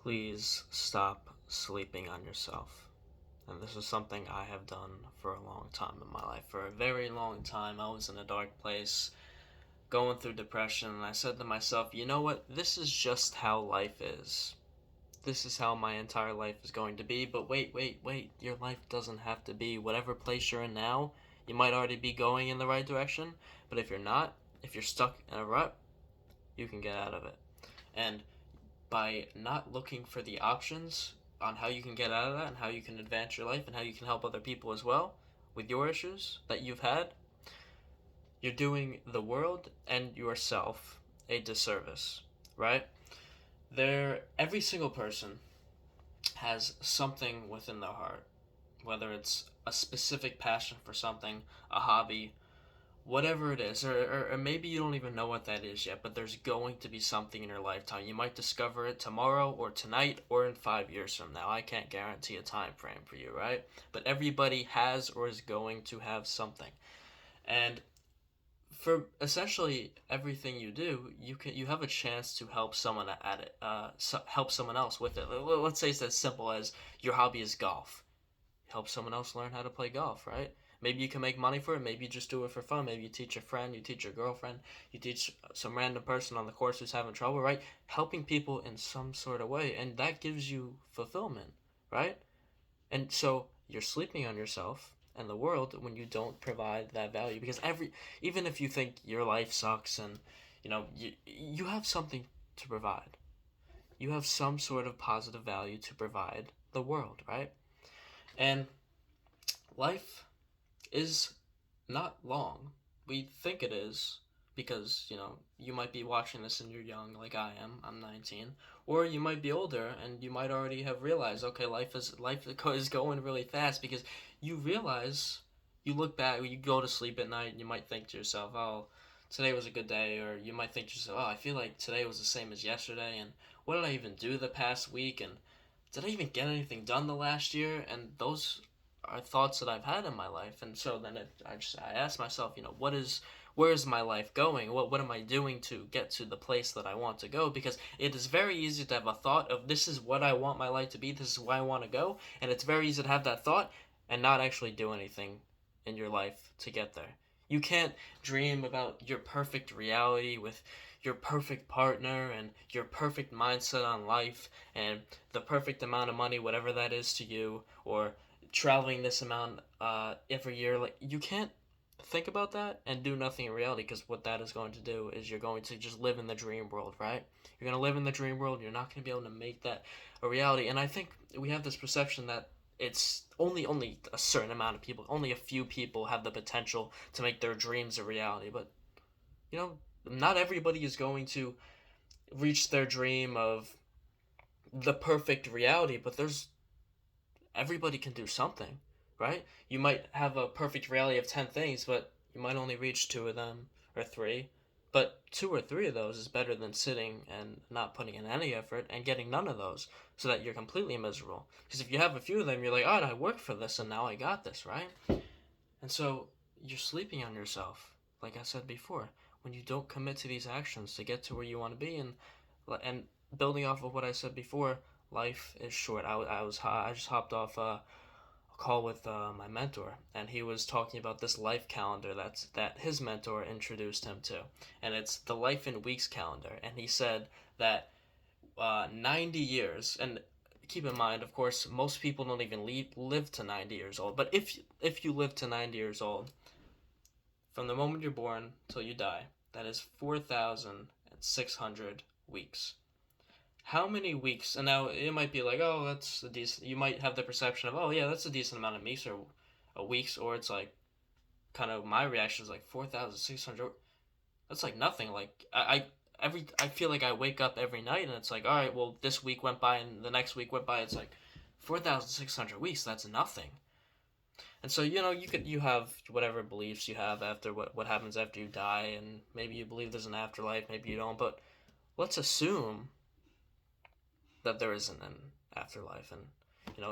Please stop sleeping on yourself. And this is something I have done for a long time in my life. For a very long time, I was in a dark place, going through depression, and I said to myself, you know what? This is just how life is. This is how my entire life is going to be. But wait. Your life doesn't have to be whatever place you're in now. You might already be going in the right direction, but if you're not, if you're stuck in a rut, you can get out of it. And by not looking for the options on how you can get out of that and how you can advance your life and how you can help other people as well with your issues that you've had, you're doing the world and yourself a disservice, right? Every single person has something within their heart, whether it's a specific passion for something, a hobby, whatever it is, or maybe you don't even know what that is yet, but there's going to be something in your lifetime. You might discover it tomorrow or tonight or in 5 years from now. I can't guarantee a time frame for you, right? But everybody has or is going to have something. And for essentially everything you do, you have a chance to help someone at it, help someone else with it. Let's say it's as simple as your hobby is golf. Help someone else learn how to play golf, right? Maybe you can make money for it. Maybe you just do it for fun. Maybe you teach a friend, you teach your girlfriend, you teach some random person on the course who's having trouble, right? Helping people in some sort of way, and that gives you fulfillment, right? And so you're sleeping on yourself and the world when you don't provide that value because even if you think your life sucks and you have something to provide. You have some sort of positive value to provide the world, right? And life is not long. We think it is because, you might be watching this and you're young like I am. I'm 19. Or you might be older and you might already have realized, okay, life is going really fast because you realize you look back, you go to sleep at night and you might think to yourself, "Oh, today was a good day," or you might think to yourself, "Oh, I feel like today was the same as yesterday and what did I even do the past week and did I even get anything done the last year?" And those are thoughts that I've had in my life, and so then I ask myself, where is my life going? What am I doing to get to the place that I want to go? Because it is very easy to have a thought of this is what I want my life to be, this is where I want to go, and it's very easy to have that thought and not actually do anything in your life to get there. You can't dream about your perfect reality with your perfect partner and your perfect mindset on life and the perfect amount of money, whatever that is to you, or traveling this amount every year. Like you can't think about that and do nothing in reality because what that is going to do is you're going to just live in the dream world, right? You're going to live in the dream world. You're not going to be able to make that a reality. And I think we have this perception that it's only a certain amount of people, only a few people have the potential to make their dreams a reality. But not everybody is going to reach their dream of the perfect reality. But there's everybody can do something, right? You might have a perfect reality of 10 things, but you might only reach two of them or three. But two or three of those is better than sitting and not putting in any effort and getting none of those so that you're completely miserable. Because if you have a few of them, you're like, oh, I worked for this and now I got this, right? And so you're sleeping on yourself, like I said before, when you don't commit to these actions to get to where you want to be. And building off of what I said before, life is short. I just hopped off a call with my mentor, and he was talking about this life calendar that his mentor introduced him to, and it's the Life in Weeks calendar. And he said that 90 years, and keep in mind, of course, most people don't even live to 90 years old. But if you live to 90 years old, from the moment you're born till you die, that is 4,600 weeks. How many weeks? And now it might be like, oh, that's a decent. You might have the perception of, oh yeah, that's a decent amount of weeks, or it's like kind of my reaction is like 4,600. That's like nothing. Like I feel like I wake up every night and it's like, all right, well this week went by and the next week went by. It's like 4,600 weeks. That's nothing. And so you have whatever beliefs you have after what happens after you die, and maybe you believe there's an afterlife, maybe you don't. But let's assume that there isn't an afterlife and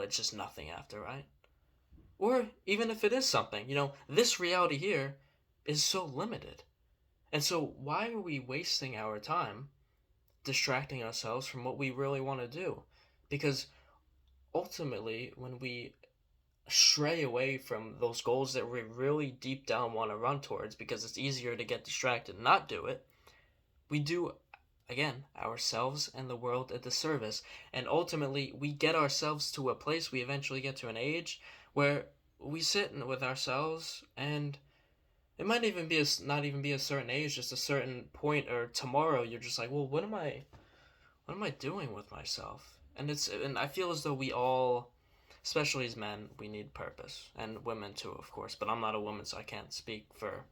it's just nothing after, right? Or even if it is something, this reality here is so limited. And so why are we wasting our time distracting ourselves from what we really want to do? Because ultimately, when we stray away from those goals that we really deep down want to run towards because it's easier to get distracted and not do it, we do, again, ourselves and the world a disservice. And ultimately, we get ourselves to a place, we eventually get to an age where we sit with ourselves, and it might even be not even be a certain age, just a certain point, or tomorrow you're just like, well, what am I doing with myself? And I feel as though we all, especially as men, we need purpose, and women too, of course. But I'm not a woman, so I can't speak for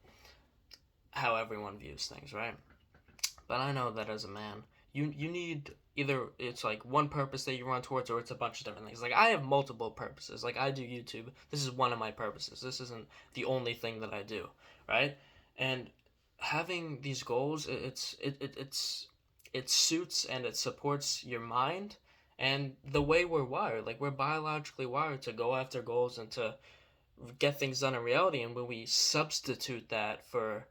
how everyone views things, right? But I know that as a man, you need either it's like one purpose that you run towards, or it's a bunch of different things. Like I have multiple purposes. Like I do YouTube. This is one of my purposes. This isn't the only thing that I do, right? And having these goals, it suits and it supports your mind and the way we're wired. Like we're biologically wired to go after goals and to get things done in reality. And when we substitute that for,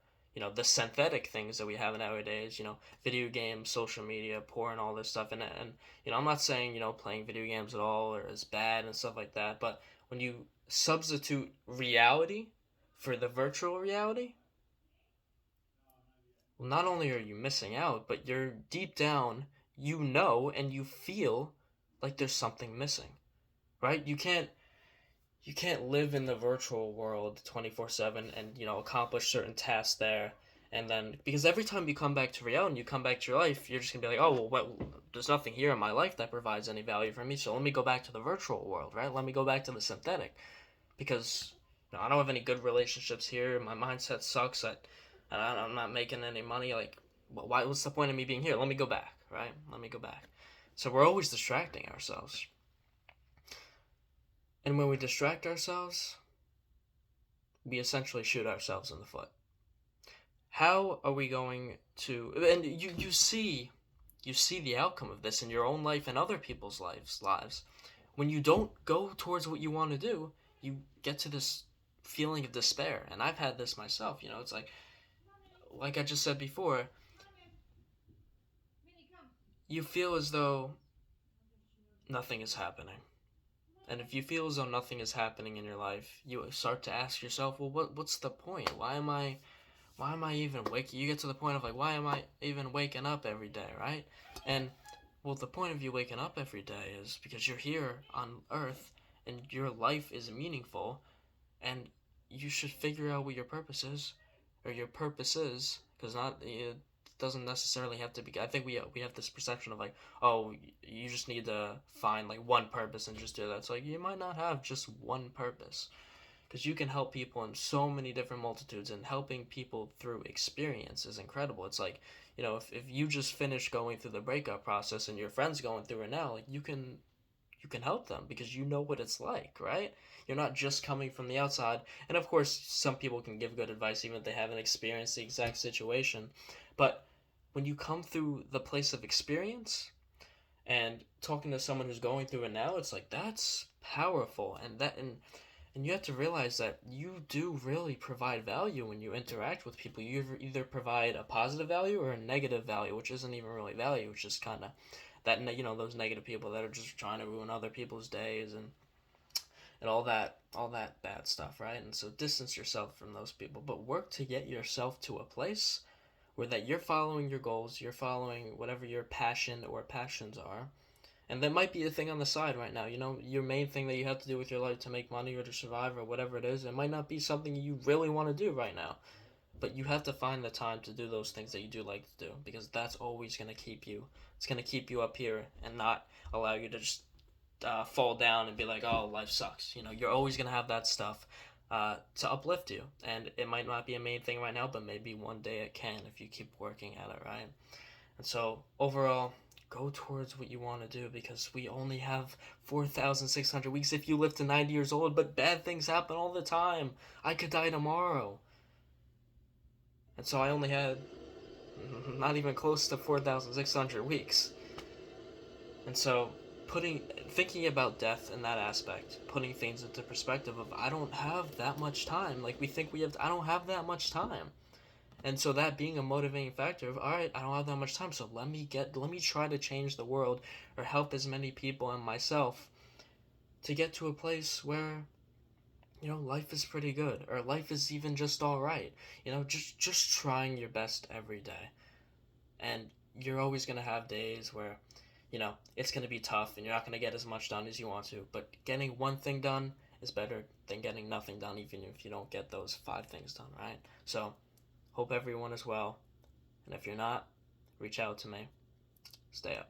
the synthetic things that we have nowadays, video games, social media, porn, all this stuff, and I'm not saying, playing video games at all or is bad and stuff like that, but when you substitute reality for the virtual reality, well, not only are you missing out, but you're deep down, and you feel like there's something missing, right? You can't live in the virtual world 24/7 and accomplish certain tasks there, and then because every time you come back to reality and you come back to your life, you're just gonna be like, oh well, there's nothing here in my life that provides any value for me, so let me go back to the virtual world, right? Let me go back to the synthetic, because I don't have any good relationships here. My mindset sucks. I'm not making any money. Like, why? What's the point of me being here? Let me go back, right? Let me go back. So we're always distracting ourselves. And when we distract ourselves, we essentially shoot ourselves in the foot. How are we going to, and you see the outcome of this in your own life and other people's lives. When you don't go towards what you want to do, you get to this feeling of despair. And I've had this myself, it's like I just said before, you feel as though nothing is happening. And if you feel as though nothing is happening in your life, you start to ask yourself, well, what's the point? Why am I even waking? You get to the point of like, why am I even waking up every day, right? And well, the point of you waking up every day is because you're here on Earth and your life is meaningful, and you should figure out what your purpose is, or your purpose is, because not it doesn't necessarily have to be. I think we have this perception of like, oh, you just need to find like one purpose and just do that. It's like you might not have just one purpose, because you can help people in so many different multitudes, and helping people through experience is incredible. It's like, if you just finished going through the breakup process and your friend's going through it now, like you can help them because you know what it's like, right? You're not just coming from the outside. And of course, some people can give good advice even if they haven't experienced the exact situation. But when you come through the place of experience and talking to someone who's going through it now, it's like that's powerful. And you have to realize that you do really provide value when you interact with people. You either provide a positive value or a negative value, which isn't even really value. It's just kind of that, those negative people that are just trying to ruin other people's days and all that bad stuff, right? And so distance yourself from those people, but work to get yourself to a place where that you're following your goals, you're following whatever your passion or passions are. And that might be a thing on the side right now. Your main thing that you have to do with your life to make money or to survive or whatever it is, it might not be something you really want to do right now. But you have to find the time to do those things that you do like to do, because that's always going to keep you. It's going to keep you up here and not allow you to just fall down and be like, oh, life sucks. You're always going to have that stuff to uplift you. And it might not be a main thing right now, but maybe one day it can if you keep working at it, right? And so overall, go towards what you want to do, because we only have 4,600 weeks if you live to 90 years old, but bad things happen all the time. I could die tomorrow. And so I only had not even close to 4,600 weeks. And so thinking about death in that aspect, putting things into perspective of I don't have that much time. Like we think I don't have that much time. And so that being a motivating factor of, all right, I don't have that much time, so let me try to change the world or help as many people and myself to get to a place where, life is pretty good or life is even just all right. Just trying your best every day. And you're always going to have days where, it's going to be tough and you're not going to get as much done as you want to, but getting one thing done is better than getting nothing done, even if you don't get those five things done, right? So, hope everyone is well. And if you're not, reach out to me. Stay up.